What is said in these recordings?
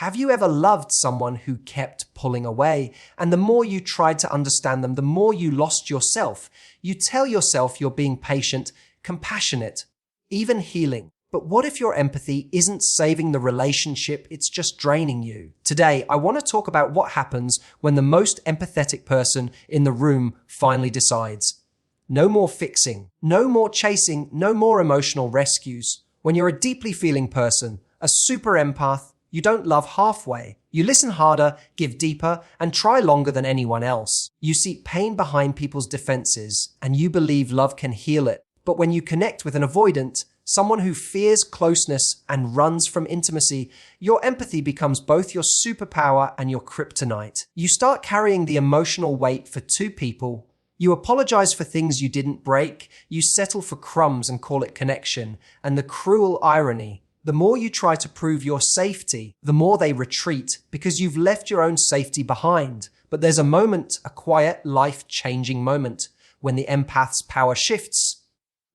Have you ever loved someone who kept pulling away? And the more you tried to understand them, the more you lost yourself. You tell yourself you're being patient, compassionate, even healing. But what if your empathy isn't saving the relationship, it's just draining you? Today, I want to talk about what happens when the most empathetic person in the room finally decides. No more fixing, no more chasing, no more emotional rescues. When you're a deeply feeling person, a super empath, you don't love halfway. You listen harder, give deeper, and try longer than anyone else. You see pain behind people's defenses, and you believe love can heal it. But when you connect with an avoidant, someone who fears closeness and runs from intimacy, your empathy becomes both your superpower and your kryptonite. You start carrying the emotional weight for two people. You apologize for things you didn't break. You settle for crumbs and call it connection. And the cruel irony, the more you try to prove your safety, the more they retreat because you've left your own safety behind. But there's a moment, a quiet, life-changing moment, when the empath's power shifts.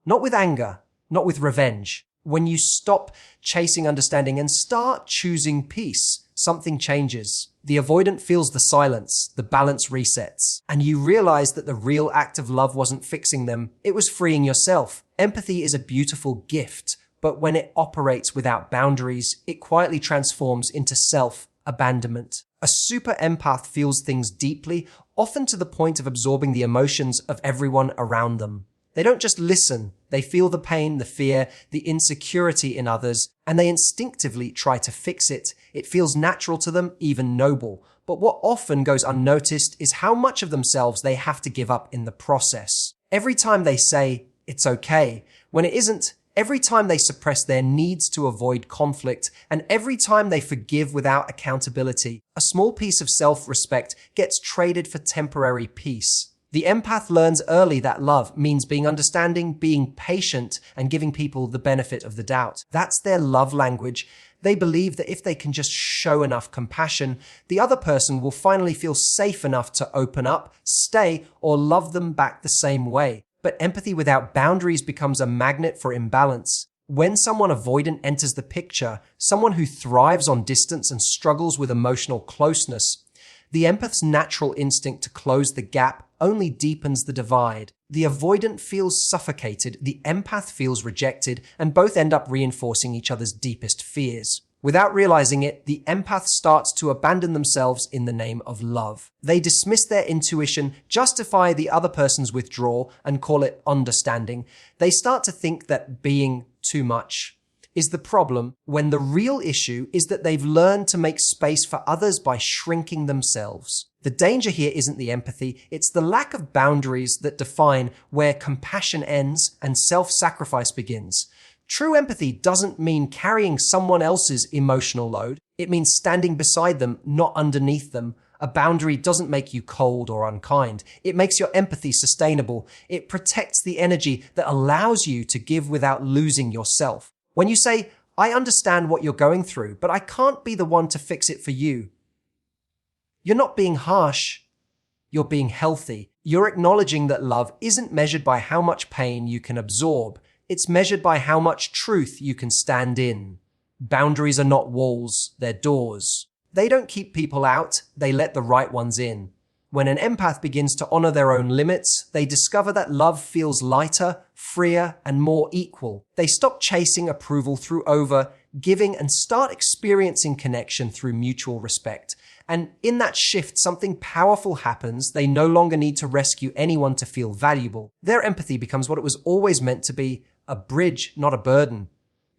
Not with anger, not with revenge. When you stop chasing understanding and start choosing peace, something changes. The avoidant feels the silence, the balance resets, and you realize that the real act of love wasn't fixing them, it was freeing yourself. Empathy is a beautiful gift, but when it operates without boundaries, it quietly transforms into self-abandonment. A super empath feels things deeply, often to the point of absorbing the emotions of everyone around them. They don't just listen, they feel the pain, the fear, the insecurity in others, and they instinctively try to fix it. It feels natural to them, even noble. But what often goes unnoticed is how much of themselves they have to give up in the process. Every time they say, "It's okay," when it isn't, every time they suppress their needs to avoid conflict, and every time they forgive without accountability, a small piece of self-respect gets traded for temporary peace. The empath learns early that love means being understanding, being patient, and giving people the benefit of the doubt. That's their love language. They believe that if they can just show enough compassion, the other person will finally feel safe enough to open up, stay, or love them back the same way. But empathy without boundaries becomes a magnet for imbalance. When someone avoidant enters the picture, someone who thrives on distance and struggles with emotional closeness, the empath's natural instinct to close the gap only deepens the divide. The avoidant feels suffocated, the empath feels rejected, and both end up reinforcing each other's deepest fears. Without realizing it, the empath starts to abandon themselves in the name of love. They dismiss their intuition, justify the other person's withdrawal, and call it understanding. They start to think that being too much is the problem, when the real issue is that they've learned to make space for others by shrinking themselves. The danger here isn't the empathy, it's the lack of boundaries that define where compassion ends and self-sacrifice begins. True empathy doesn't mean carrying someone else's emotional load. It means standing beside them, not underneath them. A boundary doesn't make you cold or unkind. It makes your empathy sustainable. It protects the energy that allows you to give without losing yourself. When you say, "I understand what you're going through, but I can't be the one to fix it for you," you're not being harsh, you're being healthy. You're acknowledging that love isn't measured by how much pain you can absorb. It's measured by how much truth you can stand in. Boundaries are not walls, they're doors. They don't keep people out, they let the right ones in. When an empath begins to honor their own limits, they discover that love feels lighter, freer, and more equal. They stop chasing approval through over-giving and start experiencing connection through mutual respect. And in that shift, something powerful happens. They no longer need to rescue anyone to feel valuable. Their empathy becomes what it was always meant to be, a bridge, not a burden.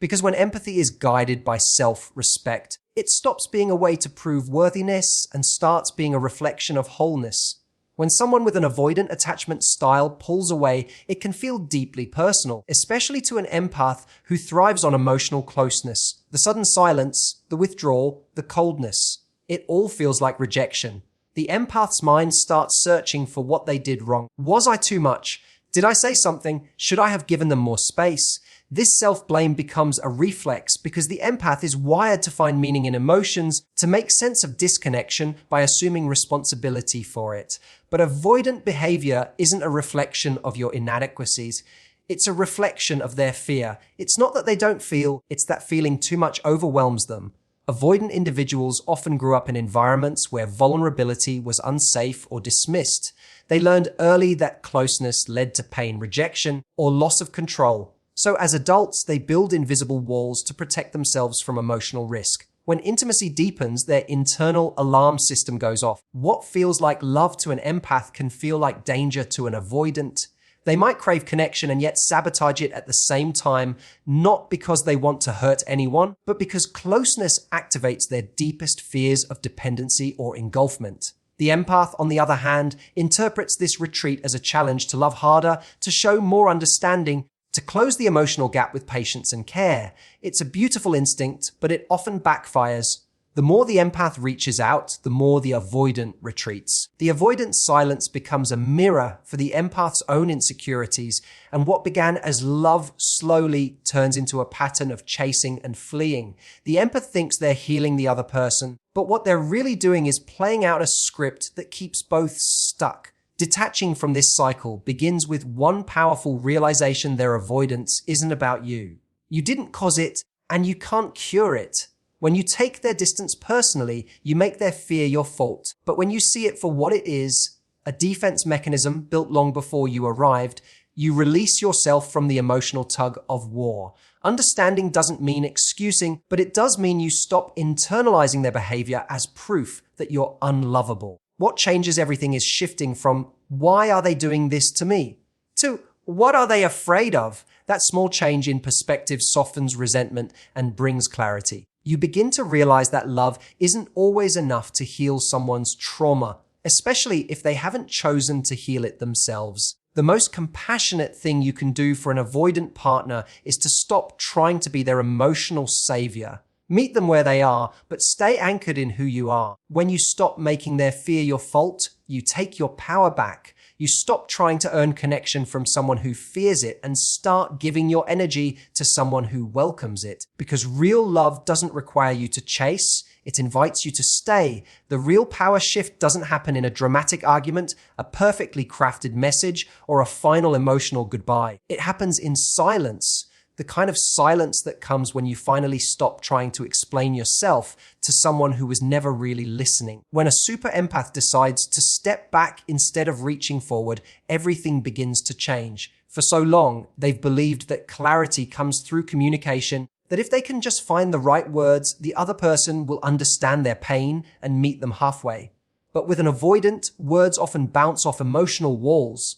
Because when empathy is guided by self-respect, it stops being a way to prove worthiness and starts being a reflection of wholeness. When someone with an avoidant attachment style pulls away, it can feel deeply personal, especially to an empath who thrives on emotional closeness. The sudden silence, the withdrawal, the coldness, it all feels like rejection. The empath's mind starts searching for what they did wrong. Was I too much? Did I say something? Should I have given them more space? This self-blame becomes a reflex because the empath is wired to find meaning in emotions, to make sense of disconnection by assuming responsibility for it. But avoidant behavior isn't a reflection of your inadequacies. It's a reflection of their fear. It's not that they don't feel, it's that feeling too much overwhelms them. Avoidant individuals often grew up in environments where vulnerability was unsafe or dismissed. They learned early that closeness led to pain, rejection, or loss of control. So as adults, they build invisible walls to protect themselves from emotional risk. When intimacy deepens, their internal alarm system goes off. What feels like love to an empath can feel like danger to an avoidant. They might crave connection and yet sabotage it at the same time, not because they want to hurt anyone, but because closeness activates their deepest fears of dependency or engulfment. The empath, on the other hand, interprets this retreat as a challenge to love harder, to show more understanding, to close the emotional gap with patience and care. It's a beautiful instinct, but it often backfires. The more the empath reaches out, the more the avoidant retreats. The avoidant's silence becomes a mirror for the empath's own insecurities, and what began as love slowly turns into a pattern of chasing and fleeing. The empath thinks they're healing the other person, but what they're really doing is playing out a script that keeps both stuck. Detaching from this cycle begins with one powerful realization: their avoidance isn't about you. You didn't cause it, and you can't cure it. When you take their distance personally, you make their fear your fault. But when you see it for what it is, a defense mechanism built long before you arrived, you release yourself from the emotional tug of war. Understanding doesn't mean excusing, but it does mean you stop internalizing their behavior as proof that you're unlovable. What changes everything is shifting from "why are they doing this to me?" to "what are they afraid of?" That small change in perspective softens resentment and brings clarity. You begin to realize that love isn't always enough to heal someone's trauma, especially if they haven't chosen to heal it themselves. The most compassionate thing you can do for an avoidant partner is to stop trying to be their emotional savior. Meet them where they are, but stay anchored in who you are. When you stop making their fear your fault, you take your power back. You stop trying to earn connection from someone who fears it and start giving your energy to someone who welcomes it. Because real love doesn't require you to chase, it invites you to stay. The real power shift doesn't happen in a dramatic argument, a perfectly crafted message, or a final emotional goodbye. It happens in silence. The kind of silence that comes when you finally stop trying to explain yourself to someone who was never really listening. When a super empath decides to step back instead of reaching forward, everything begins to change. For so long, they've believed that clarity comes through communication, that if they can just find the right words, the other person will understand their pain and meet them halfway. But with an avoidant, words often bounce off emotional walls.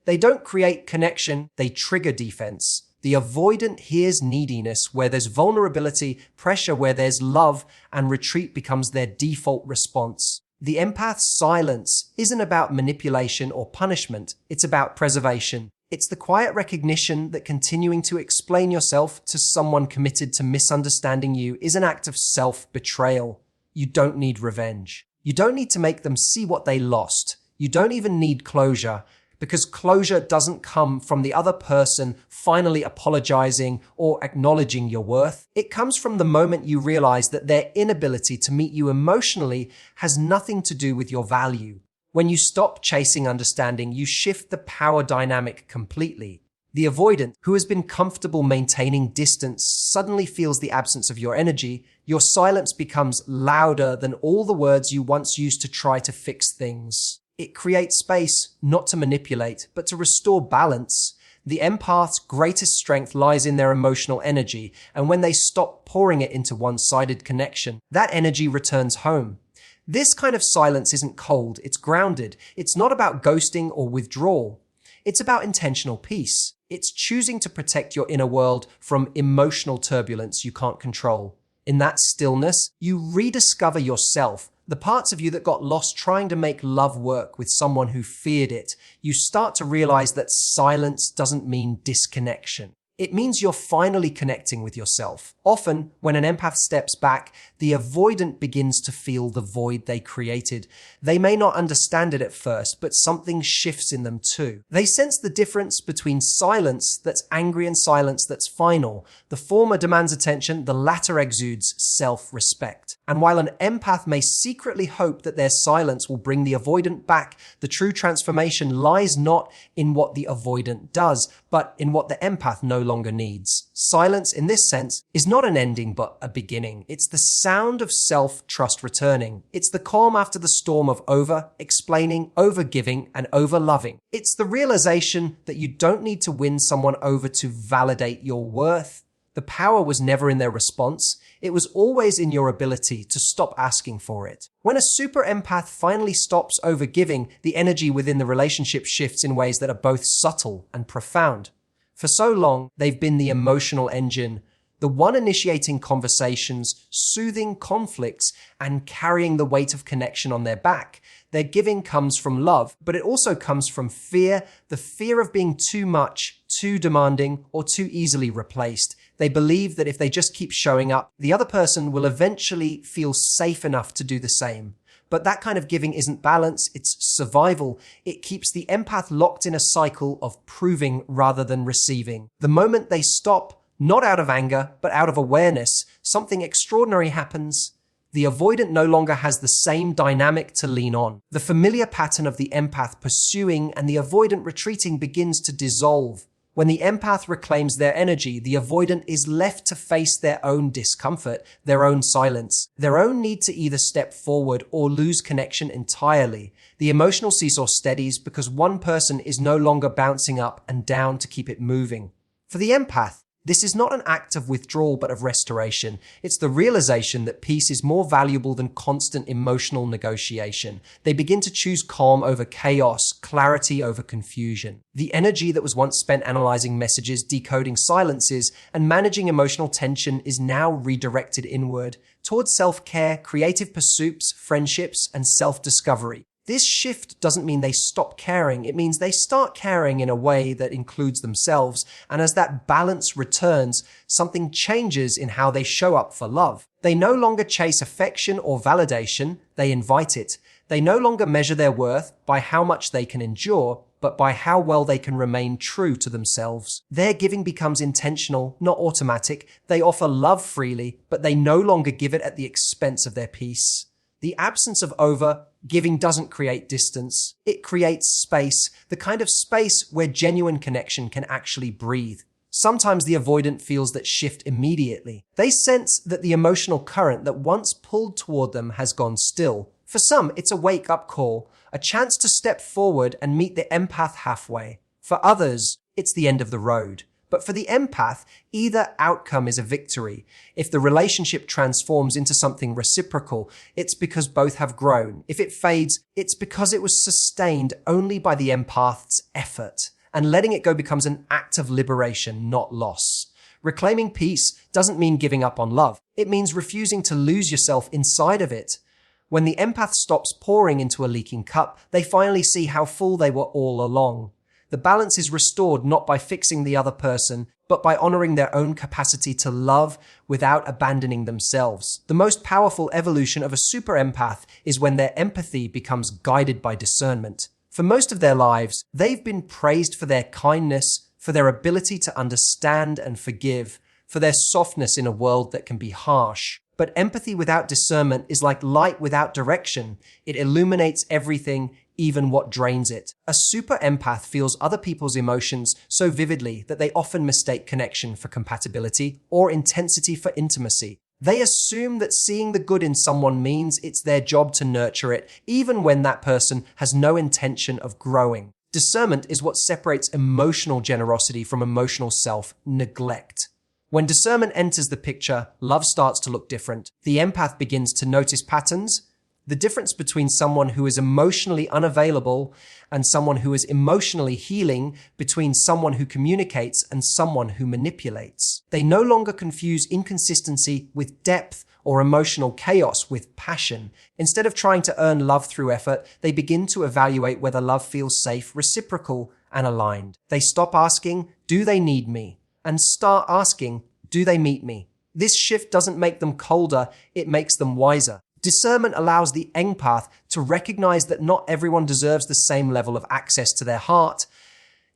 They don't create connection, they trigger defense. The avoidant hears neediness where there's vulnerability, pressure where there's love, and retreat becomes their default response. The empath's silence isn't about manipulation or punishment, it's about preservation. It's the quiet recognition that continuing to explain yourself to someone committed to misunderstanding you is an act of self-betrayal. You don't need revenge. You don't need to make them see what they lost. You don't even need closure. Because closure doesn't come from the other person finally apologizing or acknowledging your worth. It comes from the moment you realize that their inability to meet you emotionally has nothing to do with your value. When you stop chasing understanding, you shift the power dynamic completely. The avoidant, who has been comfortable maintaining distance, suddenly feels the absence of your energy. Your silence becomes louder than all the words you once used to try to fix things. It creates space, not to manipulate, but to restore balance. The empath's greatest strength lies in their emotional energy, and when they stop pouring it into one-sided connection, that energy returns home. This kind of silence isn't cold, it's grounded. It's not about ghosting or withdrawal. It's about intentional peace. It's choosing to protect your inner world from emotional turbulence you can't control. In that stillness, you rediscover yourself, the parts of you that got lost trying to make love work with someone who feared it. You start to realize that silence doesn't mean disconnection. It means you're finally connecting with yourself. Often, when an empath steps back, the avoidant begins to feel the void they created. They may not understand it at first, but something shifts in them too. They sense the difference between silence that's angry and silence that's final. The former demands attention, the latter exudes self-respect. And while an empath may secretly hope that their silence will bring the avoidant back, the true transformation lies not in what the avoidant does, but in what the empath no longer needs. Silence, in this sense, is not an ending but a beginning. It's the sound of self-trust returning. It's the calm after the storm of over-explaining, over-giving, and over-loving. It's the realization that you don't need to win someone over to validate your worth. The power was never in their response. It was always in your ability to stop asking for it. When a super empath finally stops overgiving, the energy within the relationship shifts in ways that are both subtle and profound. For so long, they've been the emotional engine, the one initiating conversations, soothing conflicts, and carrying the weight of connection on their back. Their giving comes from love, but it also comes from fear, the fear of being too much, too demanding, or too easily replaced. They believe that if they just keep showing up, the other person will eventually feel safe enough to do the same. But that kind of giving isn't balance, it's survival. It keeps the empath locked in a cycle of proving rather than receiving. The moment they stop, not out of anger, but out of awareness, something extraordinary happens. The avoidant no longer has the same dynamic to lean on. The familiar pattern of the empath pursuing and the avoidant retreating begins to dissolve. When the empath reclaims their energy, the avoidant is left to face their own discomfort, their own silence, their own need to either step forward or lose connection entirely. The emotional seesaw steadies because one person is no longer bouncing up and down to keep it moving. For the empath, this is not an act of withdrawal but of restoration. It's the realization that peace is more valuable than constant emotional negotiation. They begin to choose calm over chaos, clarity over confusion. The energy that was once spent analyzing messages, decoding silences, and managing emotional tension is now redirected inward, towards self-care, creative pursuits, friendships, and self-discovery. This shift doesn't mean they stop caring. It means they start caring in a way that includes themselves. And as that balance returns, something changes in how they show up for love. They no longer chase affection or validation. They invite it. They no longer measure their worth by how much they can endure, but by how well they can remain true to themselves. Their giving becomes intentional, not automatic. They offer love freely, but they no longer give it at the expense of their peace. The absence of over-giving doesn't create distance. It creates space, the kind of space where genuine connection can actually breathe. Sometimes the avoidant feels that shift immediately. They sense that the emotional current that once pulled toward them has gone still. For some, it's a wake-up call, a chance to step forward and meet the empath halfway. For others, it's the end of the road. But for the empath, either outcome is a victory. If the relationship transforms into something reciprocal, it's because both have grown. If it fades, it's because it was sustained only by the empath's effort. And letting it go becomes an act of liberation, not loss. Reclaiming peace doesn't mean giving up on love. It means refusing to lose yourself inside of it. When the empath stops pouring into a leaking cup, they finally see how full they were all along. The balance is restored not by fixing the other person, but by honoring their own capacity to love without abandoning themselves. The most powerful evolution of a super empath is when their empathy becomes guided by discernment. For most of their lives, they've been praised for their kindness, for their ability to understand and forgive, for their softness in a world that can be harsh. But empathy without discernment is like light without direction. It illuminates everything, even what drains it. A super empath feels other people's emotions so vividly that they often mistake connection for compatibility or intensity for intimacy. They assume that seeing the good in someone means it's their job to nurture it, even when that person has no intention of growing. Discernment is what separates emotional generosity from emotional self-neglect. When discernment enters the picture, love starts to look different. The empath begins to notice patterns. The difference between someone who is emotionally unavailable and someone who is emotionally healing, between someone who communicates and someone who manipulates. They no longer confuse inconsistency with depth or emotional chaos with passion. Instead of trying to earn love through effort, they begin to evaluate whether love feels safe, reciprocal, and aligned. They stop asking, "Do they need me?" and start asking, "Do they meet me?" This shift doesn't make them colder, it makes them wiser. Discernment allows the empath to recognize that not everyone deserves the same level of access to their heart.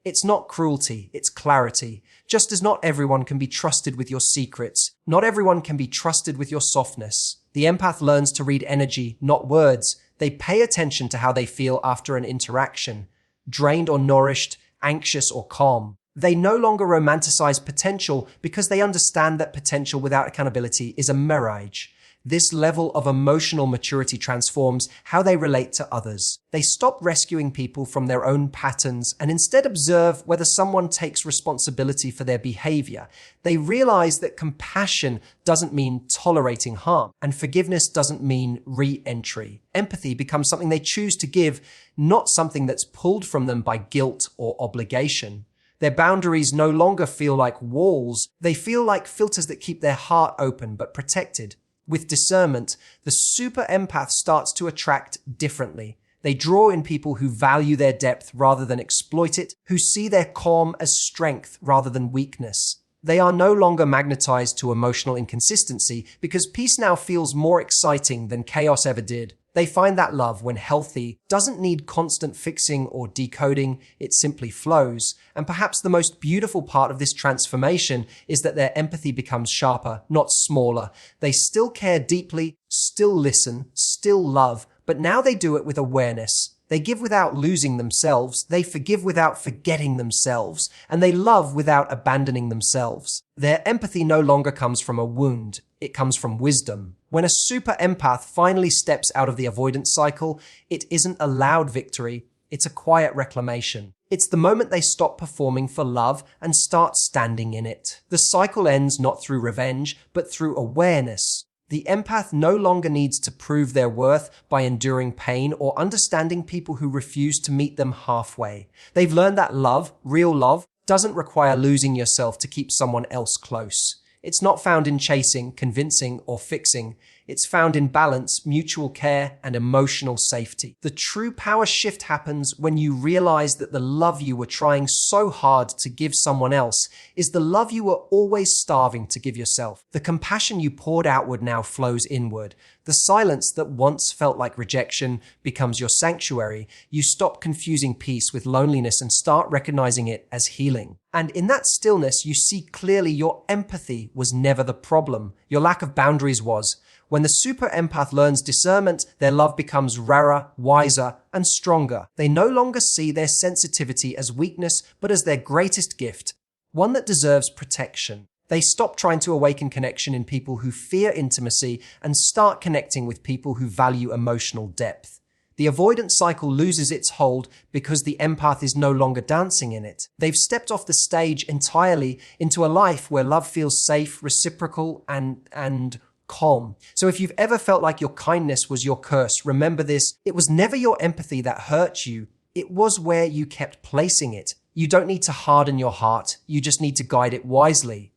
It's not cruelty, it's clarity. Just as not everyone can be trusted with your secrets, not everyone can be trusted with your softness. The empath learns to read energy, not words. They pay attention to how they feel after an interaction, drained or nourished, anxious or calm. They no longer romanticize potential because they understand that potential without accountability is a mirage. This level of emotional maturity transforms how they relate to others. They stop rescuing people from their own patterns and instead observe whether someone takes responsibility for their behavior. They realize that compassion doesn't mean tolerating harm, and forgiveness doesn't mean re-entry. Empathy becomes something they choose to give, not something that's pulled from them by guilt or obligation. Their boundaries no longer feel like walls. They feel like filters that keep their heart open but protected. With discernment, the super empath starts to attract differently. They draw in people who value their depth rather than exploit it, who see their calm as strength rather than weakness. They are no longer magnetized to emotional inconsistency because peace now feels more exciting than chaos ever did. They find that love, when healthy, doesn't need constant fixing or decoding, it simply flows. And perhaps the most beautiful part of this transformation is that their empathy becomes sharper, not smaller. They still care deeply, still listen, still love, but now they do it with awareness. They give without losing themselves, they forgive without forgetting themselves, and they love without abandoning themselves. Their empathy no longer comes from a wound, it comes from wisdom. When a super empath finally steps out of the avoidance cycle, it isn't a loud victory, it's a quiet reclamation. It's the moment they stop performing for love and start standing in it. The cycle ends not through revenge, but through awareness. The empath no longer needs to prove their worth by enduring pain or understanding people who refuse to meet them halfway. They've learned that love, real love, doesn't require losing yourself to keep someone else close. It's not found in chasing, convincing, or fixing. It's found in balance, mutual care, and emotional safety. The true power shift happens when you realize that the love you were trying so hard to give someone else is the love you were always starving to give yourself. The compassion you poured outward now flows inward. The silence that once felt like rejection becomes your sanctuary. You stop confusing peace with loneliness and start recognizing it as healing. And in that stillness, you see clearly your empathy was never the problem. Your lack of boundaries was. When the super empath learns discernment, their love becomes rarer, wiser, and stronger. They no longer see their sensitivity as weakness, but as their greatest gift, one that deserves protection. They stop trying to awaken connection in people who fear intimacy and start connecting with people who value emotional depth. The avoidance cycle loses its hold because the empath is no longer dancing in it. They've stepped off the stage entirely into a life where love feels safe, reciprocal, and calm. So if you've ever felt like your kindness was your curse, remember this: it was never your empathy that hurt you. It was where you kept placing it. You don't need to harden your heart. You just need to guide it wisely.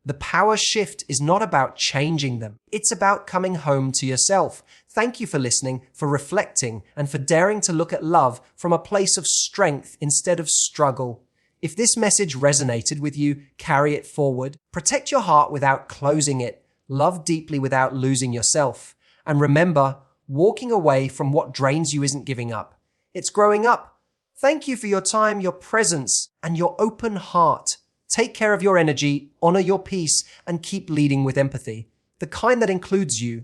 The power shift is not about changing them. It's about coming home to yourself. Thank you for listening, for reflecting, and for daring to look at love from a place of strength instead of struggle. If this message resonated with you, carry it forward. Protect your heart without closing it. Love deeply without losing yourself. And remember, walking away from what drains you isn't giving up. It's growing up. Thank you for your time, your presence, and your open heart. Take care of your energy, honor your peace, and keep leading with empathy, the kind that includes you.